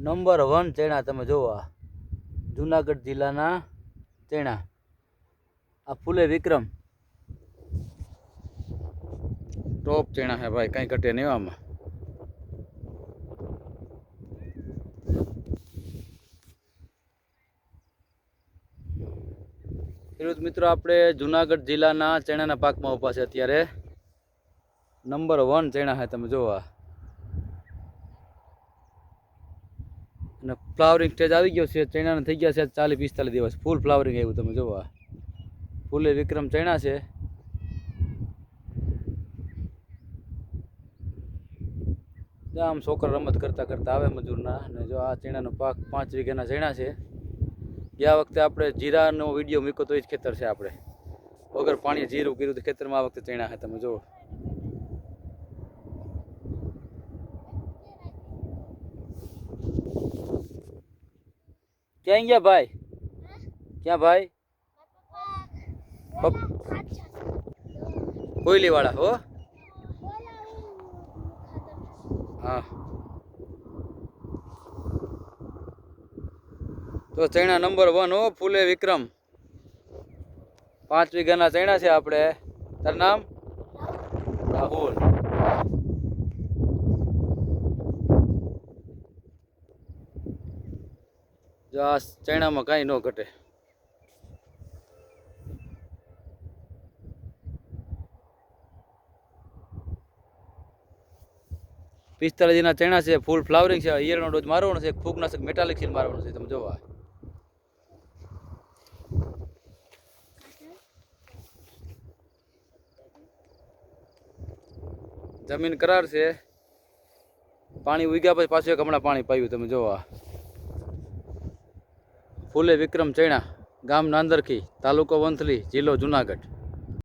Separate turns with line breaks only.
Number 1 ચણા તમે જોવો આ જુનાગઢ જિલ્લાના ચણા આ ફૂલે વિક્રમ टॉप चना है भाई कहीं घटे नहीं आम ખેડૂત મિત્રો આપણે જુનાગઢ જિલ્લાના ચણાના પાકમાં ઊભા છે અત્યારે નંબર 1 ચણા છે તમે જોવા અને ફ્લાવરિંગ સ્ટેજ આવી ગયો છે ચણાને થઈ ગયા છે 40-45 દિવસ ફૂલ ફ્લાવરિંગ આવ્યું તમે જોવા ફૂલે વિક્રમ ચણા છે આમ છોકરા રમત કરતા કરતા આવે મજૂરના અને જો આ ચણાનો પાક 5 વીઘાના ચણા છે ગયા વખતે આપણે જીરાનો વિડીયો મૂક્યો તો એ જ ખેતર છે આપણે વગર પાણી જીરું કર્યું તો ખેતરમાં આ વખતે ચણા છે તમે જો ક્યાં ગયા ભાઈ ક્યાં ભાઈ કોયલી વાળા હો हाँ तो चना नंबर 1 हो फूले विक्रम 5 वीघा चना से आपणे तार नाम राहुल जो आ चना में कहीं न घटे पिस्तालीस चना से फूल फ्लावरिंग है ईयर डोज मारवानो है फूगनाशक मेटालिक्सिन मारवानो है तमे जोवा जमीन करार से पानी उग्या पछी पाछुं एक हमणां पाणी पाव्युं तमे जोवा फूले विक्रम चना गाम नांदरखी तालुको वंथली जिल्लो जूनागढ़।